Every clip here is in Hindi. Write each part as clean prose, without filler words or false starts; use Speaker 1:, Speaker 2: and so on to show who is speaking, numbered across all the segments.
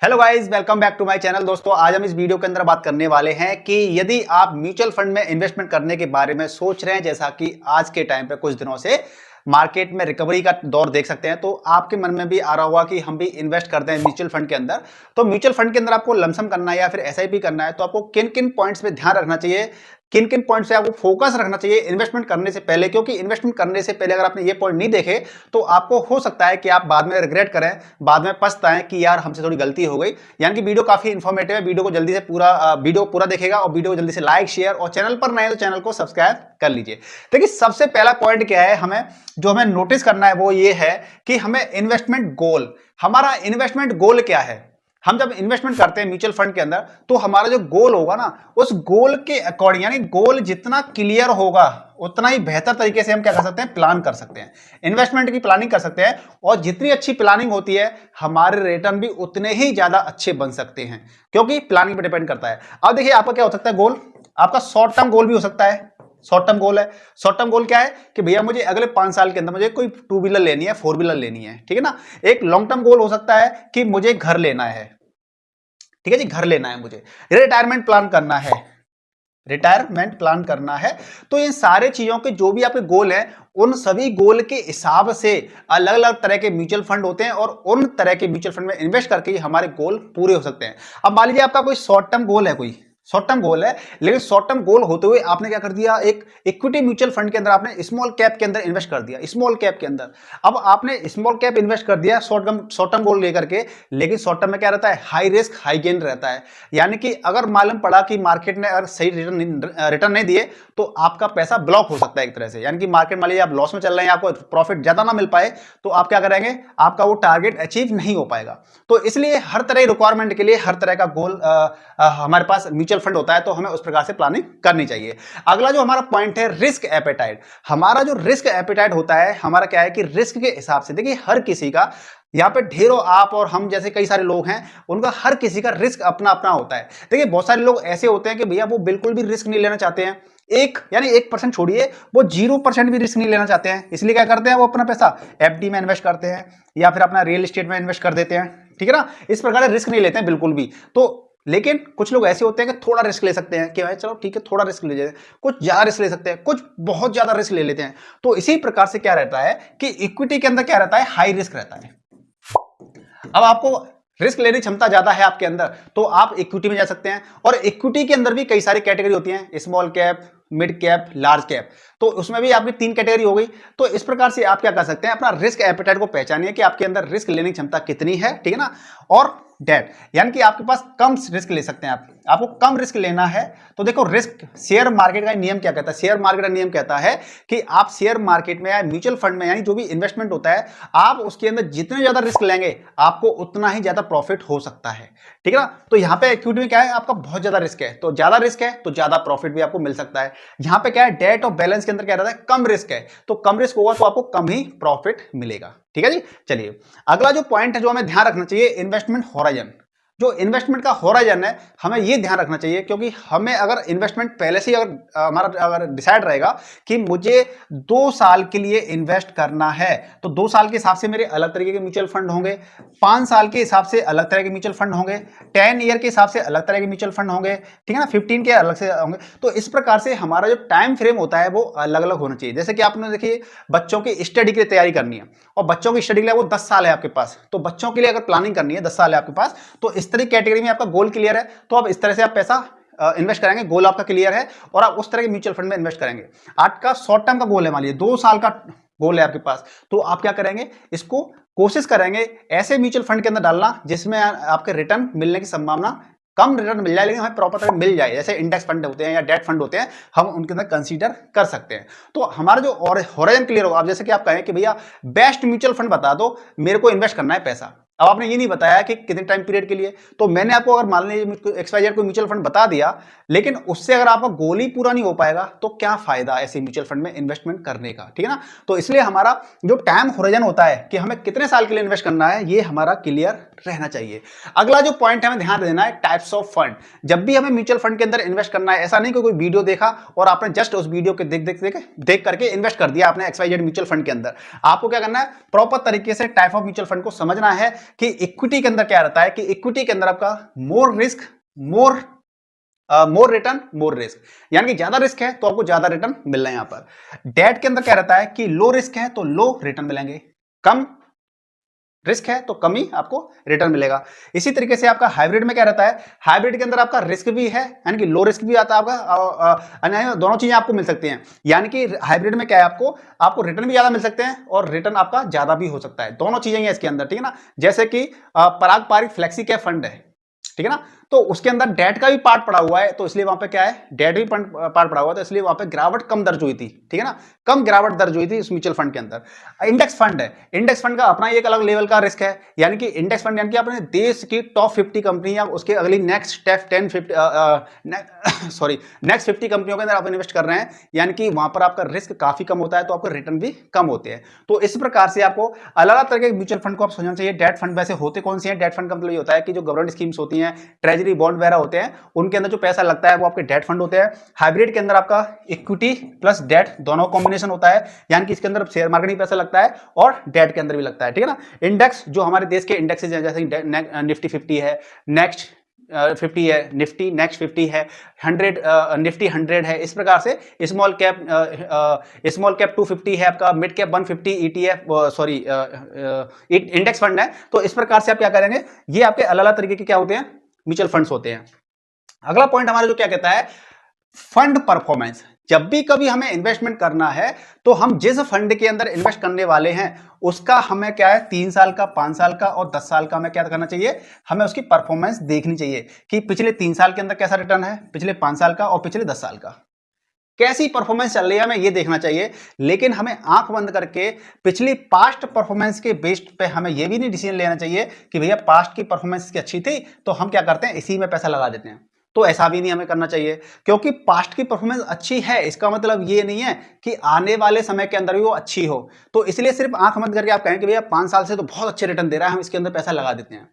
Speaker 1: Hello guys, welcome back to my channel. दोस्तों, आज हम इस वीडियो के अंदर बात करने वाले हैं कि यदि आप म्यूचुअल फंड में इन्वेस्टमेंट करने के बारे में सोच रहे हैं, जैसा कि आज के टाइम पे कुछ दिनों से मार्केट में रिकवरी का दौर देख सकते हैं, तो आपके मन में भी आ रहा होगा कि हम भी इन्वेस्ट करते हैं म्यूचुअल फंड के अंदर। तो म्यूचुअल फंड के अंदर आपको लमसम करना है या फिर एसआईपी करना है, तो आपको किन किन पॉइंट्स पे ध्यान रखना चाहिए, किन किन पॉइंट्स पे आपको फोकस रखना चाहिए इन्वेस्टमेंट करने से पहले। क्योंकि इन्वेस्टमेंट करने से पहले अगर आपने ये पॉइंट नहीं देखे तो आपको हो सकता है कि आप बाद में रिग्रेट करें, बाद में पछताएं कि यार हमसे थोड़ी गलती हो गई। यानी कि वीडियो काफी इंफॉर्मेटिव है, वीडियो को जल्दी से वीडियो पूरा देखेगा और वीडियो को जल्दी से लाइक शेयर, और चैनल पर नए तो चैनल को सब्सक्राइब कर लीजिए। देखिए, सबसे पहला पॉइंट क्या है, हमें नोटिस करना है वो ये है कि हमें इन्वेस्टमेंट गोल, हमारा इन्वेस्टमेंट गोल क्या है। हम जब इन्वेस्टमेंट करते हैं म्यूचुअल फंड के अंदर, तो हमारा जो गोल होगा ना, उस गोल के अकॉर्डिंग, यानी गोल जितना क्लियर होगा उतना ही बेहतर तरीके से हम क्या कर सकते हैं, प्लान कर सकते हैं, इन्वेस्टमेंट की प्लानिंग कर सकते हैं। और जितनी अच्छी प्लानिंग होती है, हमारे रिटर्न भी उतने ही ज्यादा अच्छे बन सकते हैं, क्योंकि प्लानिंग पर डिपेंड करता है। अब देखिए, आपका क्या हो सकता है गोल, आपका शॉर्ट टर्म गोल भी हो सकता है। शॉर्ट टर्म गोल है, शॉर्ट टर्म गोल क्या है कि भैया मुझे अगले 5 साल के अंदर मुझे कोई 2 व्हीलर लेनी है, 4 व्हीलर लेनी है, ठीक है ना। एक लॉन्ग टर्म गोल हो सकता है कि मुझे घर लेना है, ठीक है जी, घर लेना है, मुझे रिटायरमेंट प्लान करना है, रिटायरमेंट प्लान करना है। तो इन सारे चीजों के जो भी आपके गोल हैं, उन सभी गोल के हिसाब से अलग अलग तरह के म्यूचुअल फंड होते हैं, और उन तरह के म्यूचुअल फंड में इन्वेस्ट करके ही हमारे गोल पूरे हो सकते हैं। अब मान लीजिए आपका कोई शॉर्ट टर्म गोल है, कोई शॉर्ट टर्म गोल है, लेकिन शॉर्ट टर्म गोल होते हुए आपने क्या कर दिया, एक इक्विटी म्यूचुअल फंड के अंदर आपने स्मॉल कैप के अंदर इन्वेस्ट कर दिया, स्मॉल कैप के अंदर। अब आपने स्मॉल कैप इन्वेस्ट कर दिया शॉर्ट टर्म गोल लेकर के, लेकिन शॉर्ट टर्म में क्या रहता है, हाई रिस्क हाई गेन रहता है। यानी कि अगर मालूम पड़ा कि मार्केट ने अगर सही रिटर्न नहीं दिए, तो आपका पैसा ब्लॉक हो सकता है एक तरह से। यानी कि मार्केट मान लीजिए आप लॉस में चल रहे हैं, आपको प्रॉफिट ज्यादा ना मिल पाए, तो आप क्या करेंगे, आपका वो टारगेट अचीव नहीं हो पाएगा। तो इसलिए हर तरह रिक्वायरमेंट के लिए हर तरह का गोल हमारे पास म्यूचुअल फंड होता है, तो हमें उस प्रकार से प्लानिंग करनी चाहिए। अगला जो हमारा पॉइंट है, रिस्क एपेटाइट। हमारा जो रिस्क एपेटाइट होता है, हमारा क्या है कि रिस्क के हिसाब से, देखिए हर किसी का, यहाँ पे ढेरों आप और हम जैसे कई सारे लोग हैं, उनका हर किसी का रिस्क अपना अपना होता है। देखिए, बहुत सारे लोग ऐसे होते हैं कि भैया वो बिल्कुल भी रिस्क नहीं लेना चाहते हैं, एक यानी 1% छोड़िए, वो 0% भी रिस्क नहीं लेना चाहते हैं। इसलिए क्या करते हैं, वो अपना पैसा एफडी में इन्वेस्ट करते हैं या फिर अपना रियल एस्टेट में इन्वेस्ट कर देते हैं, ठीक है ना। इस प्रकार रिस्क नहीं लेते हैं बिल्कुल भी। तो लेकिन कुछ लोग ऐसे होते हैं कि थोड़ा रिस्क ले सकते हैं, कि भाई चलो ठीक है थोड़ा रिस्क ले लेते हैं, कुछ ज्यादा रिस्क ले सकते हैं, कुछ बहुत ज्यादा रिस्क ले लेते हैं। तो इसी प्रकार से क्या रहता है कि इक्विटी के अंदर क्या रहता है, हाई रिस्क रहता है। अब आपको रिस्क लेने की क्षमता ज्यादा है आपके अंदर, तो आप इक्विटी में जा सकते हैं। और इक्विटी के अंदर भी कई सारी कैटेगरी होती हैं, small cap, mid cap, large cap. तो उसमें भी आपकी 3 कैटेगरी हो गई। तो इस प्रकार से आप क्या कर सकते हैं, अपना रिस्क एपेटाइट को पहचानिए कि आपके अंदर रिस्क लेने की क्षमता कितनी है, ठीक है ना। और डेट, यानी कि आपके पास कम रिस्क ले सकते हैं, आपको कम रिस्क लेना है। तो देखो, रिस्क, शेयर मार्केट का नियम क्या कहता है, शेयर मार्केट का नियम कहता है कि आप शेयर मार्केट में या म्यूचुअल फंड में, यानी जो भी इन्वेस्टमेंट होता है, आप उसके अंदर जितने ज्यादा रिस्क लेंगे, आपको उतना ही ज्यादा प्रॉफिट हो सकता है, ठीक है ना। तो यहाँ पे इक्विटी में क्या है, आपका बहुत ज्यादा रिस्क है, तो ज्यादा रिस्क है तो ज्यादा प्रॉफिट भी आपको मिल सकता है। यहाँ पे क्या है, डेट और बैलेंस के अंदर क्या रहता है, कम रिस्क है, तो कम रिस्क होगा तो आपको कम ही प्रॉफिट मिलेगा, ठीक है जी। चलिए, अगला जो पॉइंट है जो हमें ध्यान रखना चाहिए, इन्वेस्टमेंट होराइजन। जो इन्वेस्टमेंट का होराइजन है, हमें यह ध्यान रखना चाहिए, क्योंकि हमें अगर इन्वेस्टमेंट पहले से अगर हमारा अगर डिसाइड रहेगा कि मुझे 2 साल के लिए इन्वेस्ट करना है, तो 2 साल के हिसाब से मेरे अलग तरीके के म्यूचुअल फंड होंगे, 5 साल के हिसाब से अलग तरह के म्यूचुअल फंड होंगे, 10 ईयर के हिसाब से अलग तरह के म्यूचुअल फंड होंगे, ठीक है ना, 15 के अलग से होंगे। तो इस प्रकार से हमारा जो टाइम फ्रेम होता है वो अलग अलग होना चाहिए। जैसे कि आपने देखिए, बच्चों की स्टडी की तैयारी करनी है, और बच्चों की स्टडी के लिए वो 10 साल है आपके पास, तो बच्चों के लिए अगर प्लानिंग करनी है, 10 साल है आपके पास, तो इस तरह कैटेगरी में आपका गोल क्लियर है, तो आप इस तरह से आप पैसा इन्वेस्ट करेंगे, गोल आपका क्लियर है, और आप उस तरह के म्यूचुअल फंड में इन्वेस्ट करेंगे। आपका शॉर्ट टर्म का गोल है, मान लीजिए 2 साल का गोल है आपके पास, तो आप क्या करेंगे, इसको कोशिश करेंगे ऐसे म्यूचुअल फंड के अंदर डालना जिसमें आपके रिटर्न मिलने की संभावना कम रिटर्न मिल जाए, लेकिन हमें प्रॉपर तरह मिल जाए। जैसे इंडेक्स फंड होते हैं या डेट फंड होते हैं, हम उनके अंदर कंसीडर कर सकते हैं। तो हमारा जो और होराइजन क्लियर होगा। आप जैसे कि आप कहें कि भैया बेस्ट म्यूचुअल फंड बता दो, मेरे को इन्वेस्ट करना है पैसा। अब आपने ये नहीं बताया कि कितने टाइम पीरियड के लिए, तो मैंने आपको अगर मान लीजिए XYZ को म्यूचुअल फंड बता दिया, लेकिन उससे अगर आपका गोल ही पूरा नहीं हो पाएगा, तो क्या फायदा ऐसे म्यूचुअल फंड में इन्वेस्टमेंट करने का, ठीक है ना। तो इसलिए हमारा जो टाइम होराइजन होता है कि हमें कितने साल के लिए इन्वेस्ट करना है, ये हमारा क्लियर रहना चाहिए। अगला जो पॉइंट हमें ध्यान देना है, टाइप्स ऑफ फंड। जब भी हमें म्यूचुअल फंड के अंदर इन्वेस्ट करना है, ऐसा नहीं कि कोई वीडियो देखा और आपने जस्ट उस वीडियो के देख करके इन्वेस्ट कर दिया आपने XYZ म्यूचुअल फंड के अंदर। आपको क्या करना है, प्रॉपर तरीके से टाइप ऑफ म्यूचुअल फंड को समझना है कि इक्विटी के अंदर क्या रहता है कि इक्विटी के अंदर आपका more risk more return more risk, यानी कि ज्यादा रिस्क है तो आपको ज्यादा रिटर्न मिल रहा है। यहां पर डेट के अंदर क्या रहता है कि लो रिस्क है तो लो रिटर्न मिलेंगे, कम रिस्क है तो कम ही आपको रिटर्न मिलेगा। इसी तरीके से आपका हाइब्रिड में क्या रहता है, हाइब्रिड के अंदर आपका रिस्क भी है यानी कि लो रिस्क भी आता है आपका, दोनों चीजें आपको मिल सकती हैं। यानी कि हाइब्रिड में क्या है, आपको रिटर्न भी ज्यादा मिल सकते हैं और रिटर्न आपका ज्यादा भी हो सकता है, दोनों चीजें हैं इसके अंदर, ठीक है ना। जैसे कि पारंपरिक फ्लेक्सी कैप फंड है, ठीक है ना, तो उसके अंदर डेट का भी पार्ट पड़ा हुआ है, तो इसलिए वहां पे क्या है, डेट भी पार्ट पड़ा हुआ है, तो इसलिए वहां पे गिरावट कम दर्ज हुई थी, ठीक है ना, कम गिरावट दर्ज हुई थी इस म्यूचुअल फंड के अंदर। इंडेक्स फंड है, इंडेक्स फंड का अपना एक अलग लेवल का रिस्क है, यानी कि इंडेक्स फंड यानी कि अपने देश की टॉप 50 कंपनी या उसके अगली नेक्स्ट 50 कंपनियों के अंदर आप इन्वेस्ट कर रहे हैं, यानी कि वहां पर आपका रिस्क काफी कम होता है, तो आपका रिटर्न भी कम होते हैं। तो इस प्रकार से आपको अलग अलग तरह के म्यूचुअल फंड को आप समझना चाहिए। डेट फंड वैसे होते कौन से हैं, डेट फंड का मतलब ये होता है कि जो गवर्नमेंट स्कीम्स होती हैं, ट्रेजरी बॉन्ड वगैरह होते हैं, उनके अंदर जो पैसा लगता है वो आपके डेट फंड होते हैं। हाइब्रिड के अंदर आपका इक्विटी प्लस डेट दोनों कॉम्बिनेशन होता है, यानी कि इसके अंदर शेयर मार्केट में पैसा लगता है और डेट के अंदर भी लगता है, ठीक है ना। इंडेक्स जो हमारे देश के इंडेक्सेस हैं, जैसे निफ्टी 50 है, नेक्स्ट 50 है, निफ्टी नेक्स्ट 50 है, 100 निफ्टी 100 है, इस प्रकार से स्मॉल कैप 250 है आपका, mid cap 150 ETF sorry index fund है। तो इस प्रकार से आप क्या करेंगे, ये आपके अलग अलग तरीके के क्या होते हैं, म्यूचुअल फंड्स होते हैं। अगला पॉइंट हमारा जो क्या कहता है, फंड परफॉर्मेंस। जब भी कभी हमें इन्वेस्टमेंट करना है तो हम जिस फंड के अंदर इन्वेस्ट करने वाले हैं उसका हमें क्या है, 3 साल का, 5 साल का और 10 साल का हमें क्या करना चाहिए, हमें उसकी परफॉर्मेंस देखनी चाहिए कि पिछले 3 साल के अंदर कैसा रिटर्न है, पिछले 5 साल का और पिछले 10 साल का कैसी परफॉर्मेंस चल रही है, हमें ये देखना चाहिए। लेकिन हमें आंख बंद करके पिछली पास्ट परफॉर्मेंस के बेस्ड पे हमें ये भी नहीं डिसीजन लेना चाहिए कि भैया पास्ट की परफॉर्मेंस की अच्छी थी तो हम क्या करते हैं, इसी में पैसा लगा देते हैं। तो ऐसा भी नहीं हमें करना चाहिए, क्योंकि पास्ट की परफॉर्मेंस अच्छी है इसका मतलब ये नहीं है कि आने वाले समय के अंदर भी वो अच्छी हो। तो इसलिए सिर्फ आंख बंद करके आप कहें कि भैया 5 साल से तो बहुत अच्छे रिटर्न दे रहा है, हम इसके अंदर पैसा लगा देते हैं।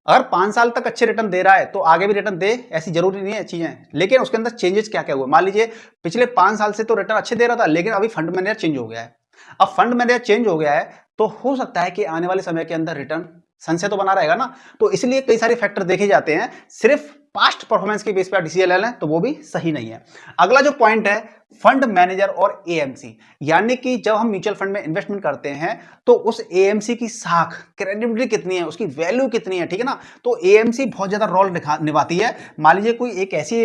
Speaker 1: अगर 5 साल तक अच्छे रिटर्न दे रहा है तो आगे भी रिटर्न दे, ऐसी जरूरी नहीं है चीजें। लेकिन उसके अंदर चेंजेस क्या क्या हुए, मान लीजिए पिछले 5 साल से तो रिटर्न अच्छे दे रहा था, लेकिन अभी फंड मैनेजर चेंज हो गया है। अब फंड मैनेजर चेंज हो गया है तो हो सकता है कि आने वाले समय के अंदर रिटर्न संशय तो बना रहेगा ना। तो इसलिए कई सारे फैक्टर देखे जाते हैं, सिर्फ पास्ट परफॉर्मेंस के बेस पे डिसीजन ले लें तो वो भी सही नहीं है। अगला जो पॉइंट है, फंड मैनेजर और एएमसी, यानी कि जब हम म्यूचुअल फंड में इन्वेस्टमेंट करते हैं तो उस एएमसी की साख क्रेडिबिलिटी कितनी है, उसकी वैल्यू कितनी है, ठीक है ना। तो एएमसी बहुत ज्यादा रोल निभाती है। मान लीजिए कोई एक ऐसी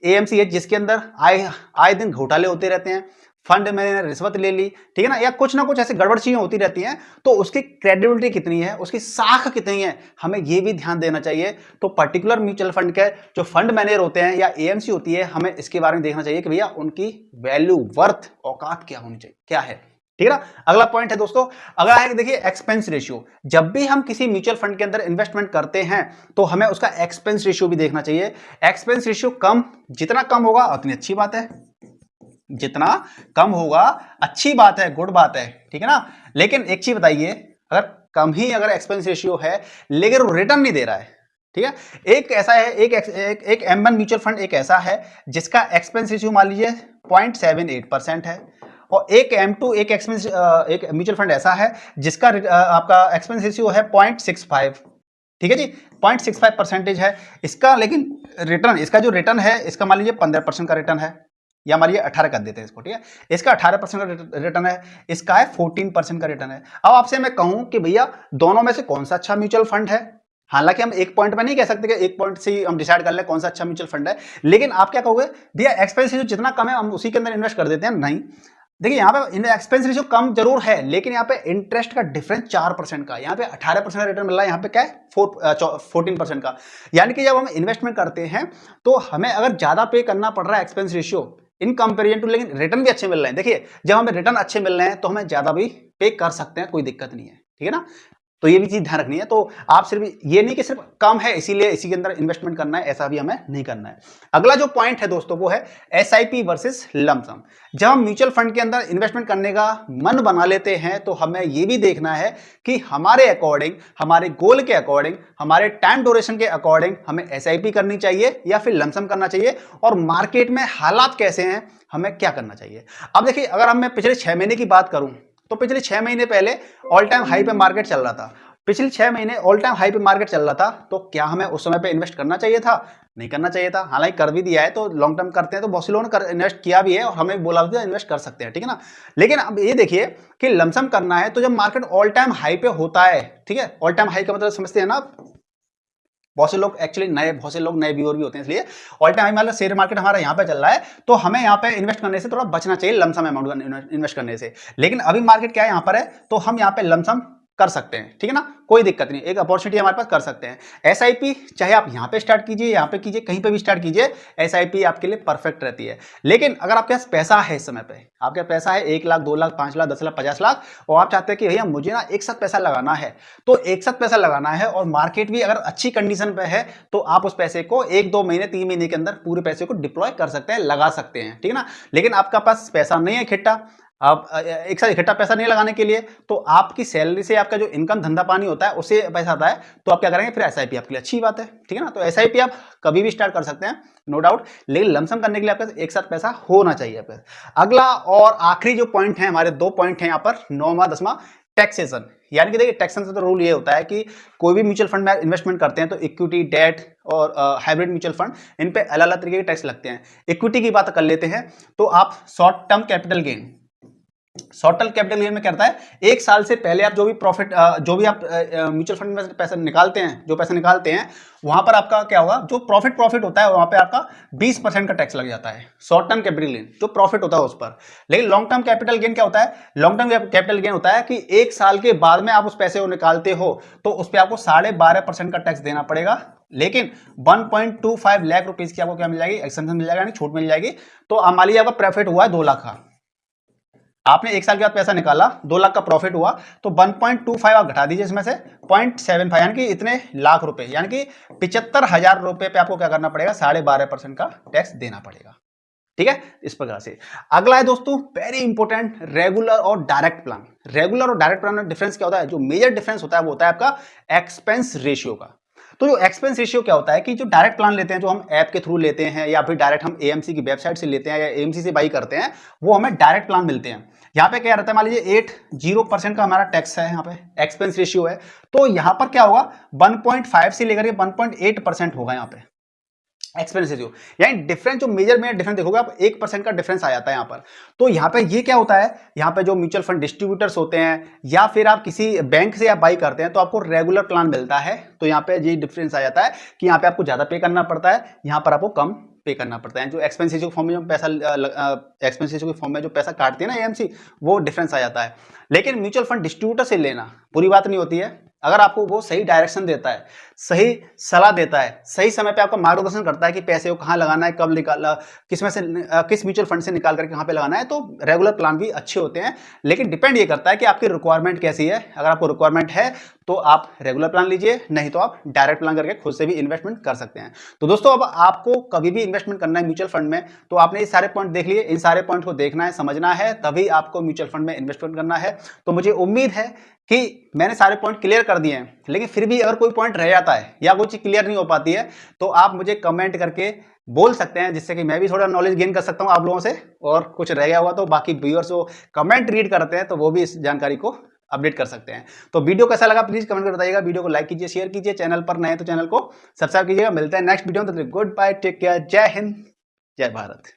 Speaker 1: एएमसी है जिसके अंदर आए दिन घोटाले होते रहते हैं, फंड मैनेजर ने रिश्वत ले ली, ठीक है ना, या कुछ ना कुछ ऐसी गड़बड़ चीजें होती रहती हैं, तो उसकी क्रेडिबिलिटी कितनी है, उसकी साख कितनी है, हमें यह भी ध्यान देना चाहिए। तो पर्टिकुलर म्यूचुअल फंड के जो फंड मैनेजर होते हैं या एएमसी होती है, हमें इसके बारे में देखना चाहिए कि भैया उनकी वैल्यू, वर्थ, औकात क्या होनी चाहिए, क्या है, ठीक है ना। अगला पॉइंट है दोस्तों, अगला है देखिए एक्सपेंस रेशियो। जब भी हम किसी म्यूचुअल फंड के अंदर इन्वेस्टमेंट करते हैं तो हमें उसका एक्सपेंस रेशियो भी देखना चाहिए। एक्सपेंस रेशियो जितना कम होगा उतनी अच्छी बात है, जितना कम होगा अच्छी बात है, गुड बात है, ठीक है ना। लेकिन एक चीज बताइए, अगर कम ही अगर एक्सपेंस रेशियो है लेकिन वो रिटर्न नहीं दे रहा है, ठीक है, एक ऐसा है, एक M1 म्यूचुअल फंड एक ऐसा है जिसका एक्सपेंस रेशियो मान लीजिए 0.78% है, और एक M2 एक म्यूचुअल फंड ऐसा है जिसका आपका एक्सपेंस रेशियो है 0.65, ठीक है जी, 0.65% है इसका। लेकिन रिटर्न, इसका जो रिटर्न है इसका मान लीजिए 15% का रिटर्न है, या मान लीजिए 18 कर देते हैं इसको, ठीक है, इसका 18% का रिटर्न है, इसका है 14% का रिटर्न है। अब आपसे मैं कहूं कि भैया दोनों में से कौन सा अच्छा म्यूचुअल फंड है, हालांकि हम एक पॉइंट में नहीं कह सकते कि एक पॉइंट से हम डिसाइड कर ले कौन सा अच्छा म्यूचुअल फंड है, लेकिन आप क्या कहोगे, भैया एक्सपेंस रेशियो जितना कम है हम उसी के अंदर इन्वेस्ट कर देते हैं। नहीं, देखिए यहाँ पे एक्सपेंस रेशियो कम जरूर है, लेकिन यहाँ पे इंटरेस्ट का डिफरेंस 4% का, यहाँ पे 18% का रिटर्न मिल रहा है, यहाँ पे क्या है 14% का। यानी कि जब हम इन्वेस्टमेंट करते हैं तो हमें अगर ज्यादा पे करना पड़ रहा है expense ratio in comparison to, लेकिन रिटर्न भी अच्छे मिल रहे हैं। देखिए जब हमें रिटर्न अच्छे मिल रहे हैं तो हमें ज्यादा भी पे कर सकते हैं, कोई दिक्कत नहीं है, ठीक है ना। तो ये भी चीज ध्यान रखनी है। तो आप सिर्फ ये नहीं कि सिर्फ कम है इसीलिए इसी के अंदर इन्वेस्टमेंट करना है, ऐसा भी हमें नहीं करना है। अगला जो पॉइंट है दोस्तों वो है एसआईपी वर्सेस लमसम। जब हम म्यूचुअल फंड के अंदर इन्वेस्टमेंट करने का मन बना लेते हैं तो हमें ये भी देखना है कि हमारे अकॉर्डिंग, हमारे गोल के अकॉर्डिंग, हमारे टाइम ड्यूरेशन के अकॉर्डिंग हमें एसआईपी करनी चाहिए या फिर लमसम करना चाहिए, और मार्केट में हालात कैसे हैं, हमें क्या करना चाहिए। अब देखिए अगर मैं पिछले 6 महीने की बात करूं तो पिछले 6 महीने पहले ऑल टाइम हाई पे मार्केट चल रहा था, पिछले 6 महीने ऑल टाइम हाई पे मार्केट चल रहा था, तो क्या हमें उस समय पे इन्वेस्ट करना चाहिए था? नहीं करना चाहिए था। हालांकि कर भी दिया है, तो लॉन्ग टर्म करते हैं तो बहुत से लोगों ने इन्वेस्ट किया भी है और हमें बोला भी इन्वेस्ट कर सकते हैं, ठीक है ना। लेकिन अब ये देखिए कि लमसम करना है तो जब मार्केट ऑल टाइम हाई पे होता है, ठीक है, ऑल टाइम हाई का मतलब समझते हैं ना आप। बहुत से लोग एक्चुअली बहुत से लोग नए व्यूअर भी होते हैं, इसलिए ऑल टाइम मतलब शेयर मार्केट हमारा यहाँ पे चल रहा है, तो हमें यहाँ पे इन्वेस्ट करने से थोड़ा बचना चाहिए लमसम अमाउंट इन्वेस्ट करने से। लेकिन अभी मार्केट क्या है, यहाँ पर है, तो हम यहाँ पे लमसम कर सकते हैं, ठीक है ना, कोई दिक्कत नहीं, एक अपॉर्चुनिटी हमारे पास कर सकते हैं। एसआईपी चाहे आप यहाँ पे स्टार्ट कीजिए, यहाँ पे कीजिए, कहीं पे भी स्टार्ट कीजिए, एसआईपी आपके लिए परफेक्ट रहती है। लेकिन अगर आपके पास पैसा है, इस समय पे आपके पास पैसा है 1 लाख 2 लाख 5 लाख 10 लाख 50 लाख, और आप चाहते हैं कि भैया मुझे ना एक साथ पैसा लगाना है, तो एक साथ पैसा लगाना है और मार्केट भी अगर अच्छी कंडीशन पे है, तो आप उस पैसे को 1-2 महीने 3 महीने के अंदर पूरे पैसे को डिप्लॉय कर सकते हैं, लगा सकते हैं, ठीक है ना। लेकिन आपका पास पैसा नहीं है इकट्ठा, आप एक साथ इकट्ठा पैसा नहीं लगाने के लिए, तो आपकी सैलरी से आपका जो इनकम धंधा पानी होता है उससे पैसा आता है, तो आप क्या करेंगे, फिर एसआईपी आपके लिए अच्छी बात है, ठीक है ना। तो एसआईपी आप कभी भी स्टार्ट कर सकते हैं, नो डाउट, लेकिन लमसम करने के लिए आपके पास एक साथ पैसा होना चाहिए आपके पास। अगला और आखिरी जो पॉइंट है, हमारे 2 पॉइंट हैं यहाँ पर, 9वां 10वां, टैक्सेशन। यानी कि देखिए टैक्सेशन से तो रूल ये होता है कि कोई भी म्यूचुअल फंड में इन्वेस्टमेंट करते हैं तो इक्विटी, डेट और हाइब्रिड म्यूचुअल फंड, इन पे अलग अलग तरीके के टैक्स लगते हैं। इक्विटी की बात कर लेते हैं, तो आप short term capital gain, short term capital gain में क्या रहता है, एक साल से पहले आप जो भी प्रॉफिट, जो भी आप म्यूचुअल फंड में पैसा निकालते हैं, जो पैसा निकालते हैं, वहां पर आपका क्या होगा, जो प्रॉफिट होता है वहां पे आपका 20% का टैक्स लग जाता है, शॉर्ट टर्म कैपिटल गेन जो प्रॉफिट होता है उस पर। लेकिन लॉन्ग टर्म कैपिटल गेन क्या होता है, लॉन्ग टर्म कैपिटल गेन होता है कि एक साल के बाद में आप उस पैसे को निकालते हो, तो उस पर आपको 12.5% का टैक्स देना पड़ेगा। लेकिन 1.25 लाख रुपीज की आपको क्या मिल जाएगी, एक्सटेंशन मिल जाएगा, यानी छूट मिल जाएगी। तो मान लीजिए आपका प्रॉफिट हुआ है 2 लाख का, आपने एक साल के बाद पैसा निकाला, 2 लाख का प्रॉफिट हुआ, तो 1.25 आप घटा दीजिए इसमें से 0.75, यानी कि इतने लाख रुपए, यानी कि 75,000 रुपए पे आपको क्या करना पड़ेगा, 12.5% का टैक्स देना पड़ेगा, ठीक है, इस प्रकार से। अगला है दोस्तों वेरी इंपॉर्टेंट, रेगुलर और डायरेक्ट प्लान। रेगुलर और डायरेक्ट प्लान में डिफरेंस क्या होता है, जो मेजर डिफरेंस होता है वो होता है आपका एक्सपेंस रेशियो का। तो जो एक्सपेंस रेशियो क्या होता है कि जो डायरेक्ट प्लान लेते हैं, जो हम ऐप के थ्रू लेते हैं या फिर डायरेक्ट हम एएमसी की वेबसाइट से लेते हैं या एएमसी से बाई करते हैं, वो हमें डायरेक्ट प्लान मिलते हैं। यहाँ पे क्या रहता है, मान लीजिए 80% का हमारा टैक्स है, यहाँ पे एक्सपेंस रेशियो है, तो यहाँ पर क्या होगा, 1.5 से लेकर के 1.8% होगा यहाँ पे एक्सपेंस रेशियो। यानी डिफरेंस, जो मेजर में डिफरेंस देखोगे आप, 1% का डिफरेंस आ जाता है यहाँ पर। तो यहाँ पे ये क्या होता है, यहाँ पे जो म्यूचुअल फंड डिस्ट्रीब्यूटर्स होते हैं या फिर आप किसी बैंक से आप बाई करते हैं, तो आपको रेगुलर प्लान मिलता है, तो यहाँ पे ये डिफरेंस आ जाता है कि यहाँ पे आपको ज्यादा पे करना पड़ता है, यहाँ पर आपको कम पे करना पड़ता है। जो एक्सपेंस रेशियो के फॉर्म में जो पैसा एक्सपेंस रेशियो के फॉर्म में जो पैसा काटती है ना एएमसी, वो डिफरेंस आ जाता है। लेकिन म्यूचुअल फंड डिस्ट्रीब्यूटर से लेना बुरी बात नहीं होती है, अगर आपको वो सही डायरेक्शन देता है, सही सलाह देता है, सही समय पे आपका मार्गदर्शन करता है कि पैसे को कहाँ लगाना है, कब निकालना, किस में से किस म्यूचुअल फंड से निकाल करके कहाँ पे लगाना है, तो रेगुलर प्लान भी अच्छे होते हैं। लेकिन डिपेंड ये करता है कि आपकी रिक्वायरमेंट कैसी है। अगर आपको रिक्वायरमेंट है तो आप रेगुलर प्लान लीजिए, नहीं तो आप डायरेक्ट प्लान करके खुद से भी इन्वेस्टमेंट कर सकते हैं। तो दोस्तों अब आपको कभी भी इन्वेस्टमेंट करना है म्यूचुअल फंड में, तो आपने ये सारे पॉइंट देख लिए, इन सारे पॉइंट को देखना है, समझना है, तभी आपको म्यूचुअल फंड में इन्वेस्टमेंट करना है। तो मुझे उम्मीद है कि मैंने सारे पॉइंट क्लियर कर दिए हैं, लेकिन फिर भी अगर कोई पॉइंट रह जाता है या कोई चीज क्लियर नहीं हो पाती है, तो आप मुझे कमेंट करके बोल सकते हैं, जिससे कि मैं भी थोड़ा नॉलेज गेन कर सकता हूं आप लोगों से, और कुछ रह गया हुआ तो बाकी व्यूअर्स जो कमेंट रीड करते हैं तो वो भी इस जानकारी को अपडेट कर सकते हैं। तो वीडियो कैसा लगा प्लीज कमेंट कर बताइएगा, वीडियो को लाइक कीजिए, शेयर कीजिए, चैनल पर नए तो चैनल को सब्सक्राइब कीजिएगा। मिलते हैं नेक्स्ट वीडियो में, तो गुड बाय, टेक केयर, जय हिंद, जय भारत।